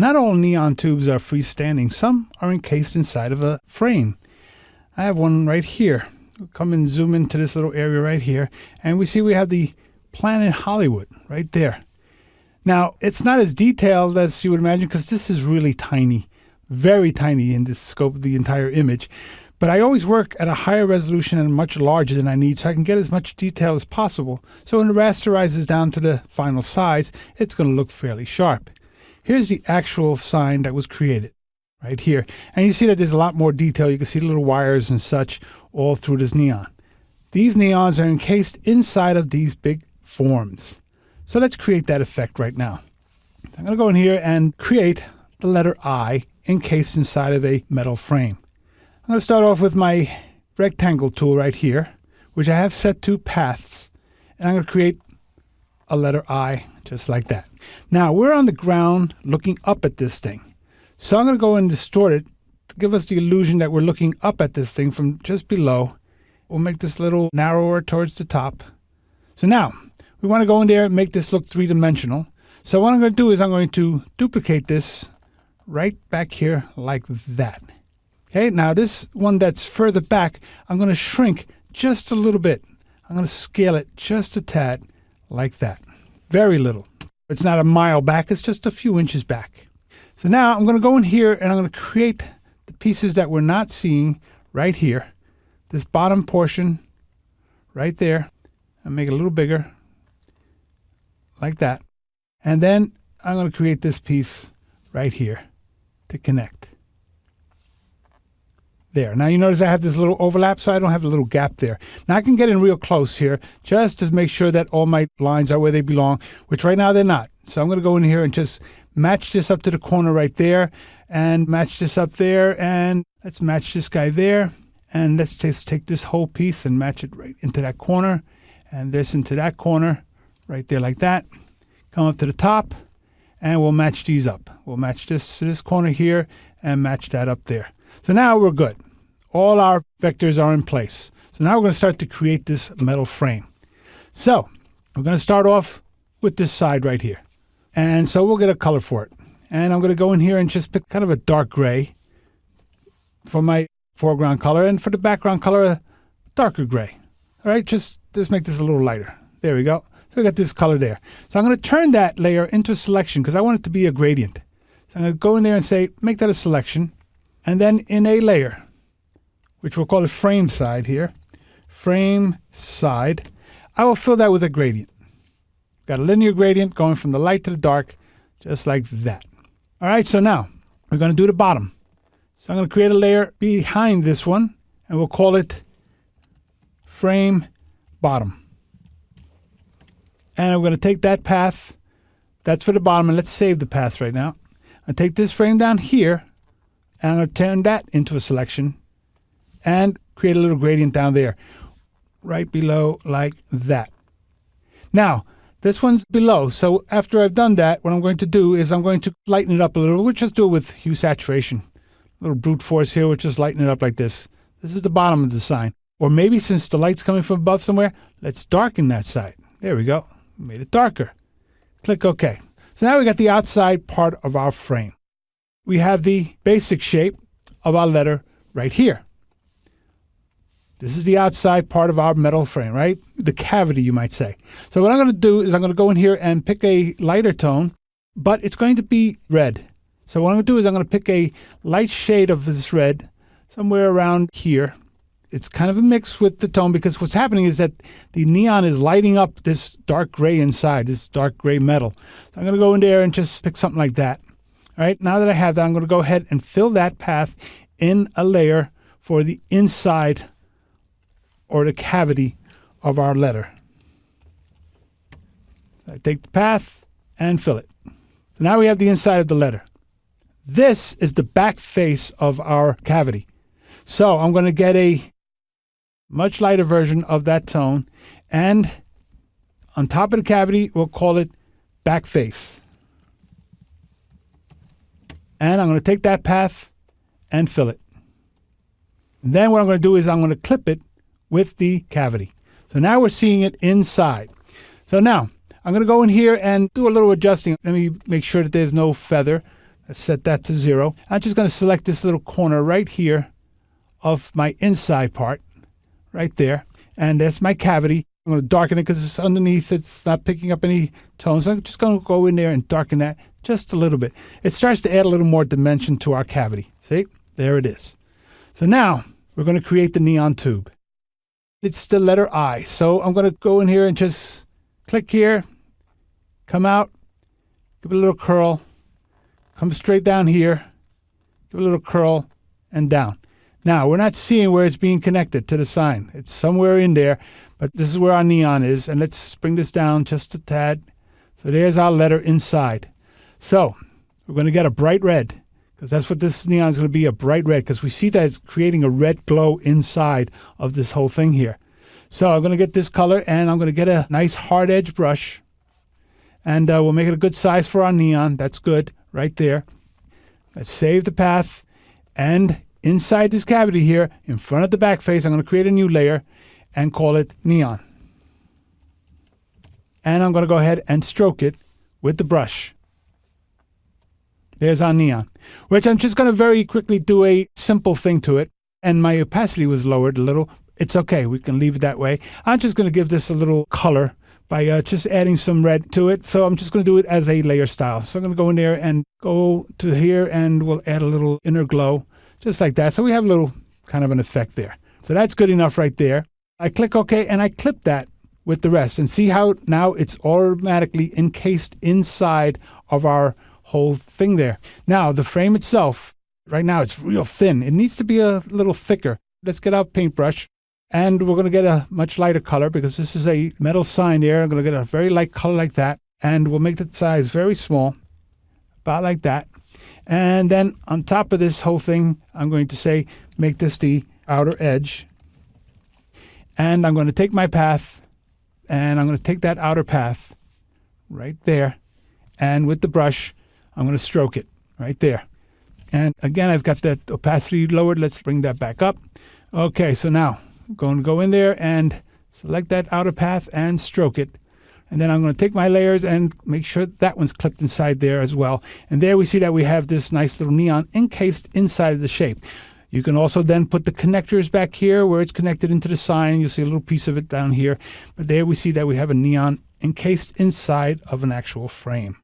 Not all neon tubes are freestanding. Some are encased inside of a frame. I have one right here. We'll come and zoom into this little area right here, and we see we have the Planet Hollywood right there. Now, it's not as detailed as you would imagine because this is really tiny, very tiny in the scope of the entire image. But I always work at a higher resolution and much larger than I need so I can get as much detail as possible. So when it rasterizes down to the final size, it's going to look fairly sharp. Here's the actual sign that was created right here. And you see that there's a lot more detail. You can see the little wires and such all through this neon. These neons are encased inside of these big forms. So let's create that effect right now. So I'm going to go in here and create the letter I encased inside of a metal frame. I'm going to start off with my rectangle tool right here, which I have set to paths. And I'm going to create a letter I just like that. Now we're on the ground looking up at this thing. So I'm going to go and distort it to give us the illusion that we're looking up at this thing from just below. We'll make this a little narrower towards the top. So now we want to go in there and make this look three-dimensional. So what I'm going to do is I'm going to duplicate this right back here like that. Okay, now this one that's further back, I'm going to shrink just a little bit. I'm going to scale it just a tad like that. Very little. It's not a mile back, it's just a few inches back. So now I'm going to go in here and I'm going to create the pieces that we're not seeing right here. This bottom portion right there. And make it a little bigger like that. And then I'm going to create this piece right here to connect. There. Now you notice I have this little overlap, so I don't have a little gap there. Now I can get in real close here just to make sure that all my lines are where they belong, which right now they're not. So I'm going to go in here and just match this up to the corner right there and match this up there, and let's match this guy there, and let's just take this whole piece and match it right into that corner and this into that corner right there like that. Come up to the top and we'll match these up. We'll match this to this corner here and match that up there. So now we're good. All our vectors are in place. So now we're going to start to create this metal frame. So we're going to start off with this side right here. And so we'll get a color for it. And I'm going to go in here and just pick kind of a dark gray for my foreground color, and for the background color, a darker gray. All right, just make this a little lighter. There we go. So we got this color there. So I'm going to turn that layer into a selection because I want it to be a gradient. So I'm going to go in there and say, make that a selection. And then in a layer, which we'll call it frame side here, frame side, I will fill that with a gradient. Got a linear gradient going from the light to the dark, just like that. All right, so now we're going to do the bottom. So I'm going to create a layer behind this one, and we'll call it frame bottom. And we're going to take that path, that's for the bottom, and let's save the path right now. I'll take this frame down here, and I'm going to turn that into a selection and create a little gradient down there, right below like that. Now, this one's below, so after I've done that, what I'm going to do is I'm going to lighten it up a little. We'll just do it with hue saturation. A little brute force here, we'll just lighten it up like this. This is the bottom of the sign. Or maybe since the light's coming from above somewhere, let's darken that side. There we go. Made it darker. Click OK. So now we got the outside part of our frame. We have the basic shape of our letter right here. This is the outside part of our metal frame, right? The cavity, you might say. So what I'm going to do is I'm going to go in here and pick a lighter tone, but it's going to be red. So what I'm going to do is I'm going to pick a light shade of this red somewhere around here. It's kind of a mix with the tone because what's happening is that the neon is lighting up this dark gray inside, this dark gray metal. So I'm going to go in there and just pick something like that. All right, now that I have that, I'm going to go ahead and fill that path in a layer for the inside or the cavity of our letter. I take the path and fill it. So now we have the inside of the letter. This is the back face of our cavity. So I'm going to get a much lighter version of that tone, and on top of the cavity, we'll call it back face. And I'm going to take that path and fill it. And then what I'm going to do is I'm going to clip it with the cavity. So now we're seeing it inside. So now I'm going to go in here and do a little adjusting. Let me make sure that there's no feather. Let's set that to 0. I'm just going to select this little corner right here of my inside part, right there. And that's my cavity. I'm going to darken it because it's underneath. It's not picking up any tones. I'm just going to go in there and darken that just a little bit. It starts to add a little more dimension to our cavity. See? There it is. So now we're going to create the neon tube. It's the letter I. So I'm going to go in here and just click here, come out, give it a little curl, come straight down here, give it a little curl, and down. Now, we're not seeing where it's being connected to the sign. It's somewhere in there, but this is where our neon is. And let's bring this down just a tad. So there's our letter inside. So we're going to get a bright red, because that's what this neon is going to be, a bright red, because we see that it's creating a red glow inside of this whole thing here. So I'm going to get this color, and I'm going to get a nice hard edge brush, and we'll make it a good size for our neon. That's good right there. Let's save the path, and inside this cavity here, in front of the back face, I'm going to create a new layer and call it neon. And I'm going to go ahead and stroke it with the brush. There's our neon, which I'm just going to very quickly do a simple thing to it. And my opacity was lowered a little. It's okay. We can leave it that way. I'm just going to give this a little color by just adding some red to it. So I'm just going to do it as a layer style. So I'm going to go in there and go to here, and we'll add a little inner glow, just like that. So we have a little kind of an effect there. So that's good enough right there. I click OK, and I clip that with the rest. And see how now it's automatically encased inside of our whole thing there. Now, the frame itself, right now it's real thin. It needs to be a little thicker. Let's get our paintbrush, and we're going to get a much lighter color, because this is a metal sign there. I'm going to get a very light color like that, and we'll make the size very small, about like that. And then on top of this whole thing, I'm going to say, make this the outer edge. And I'm going to take my path, and I'm going to take that outer path right there. And with the brush, I'm going to stroke it right there. And again, I've got that opacity lowered. Let's bring that back up. Okay, so now I'm going to go in there and select that outer path and stroke it. And then I'm going to take my layers and make sure that one's clipped inside there as well. And there we see that we have this nice little neon encased inside of the shape. You can also then put the connectors back here where it's connected into the sign. You'll see a little piece of it down here. But there we see that we have a neon encased inside of an actual frame.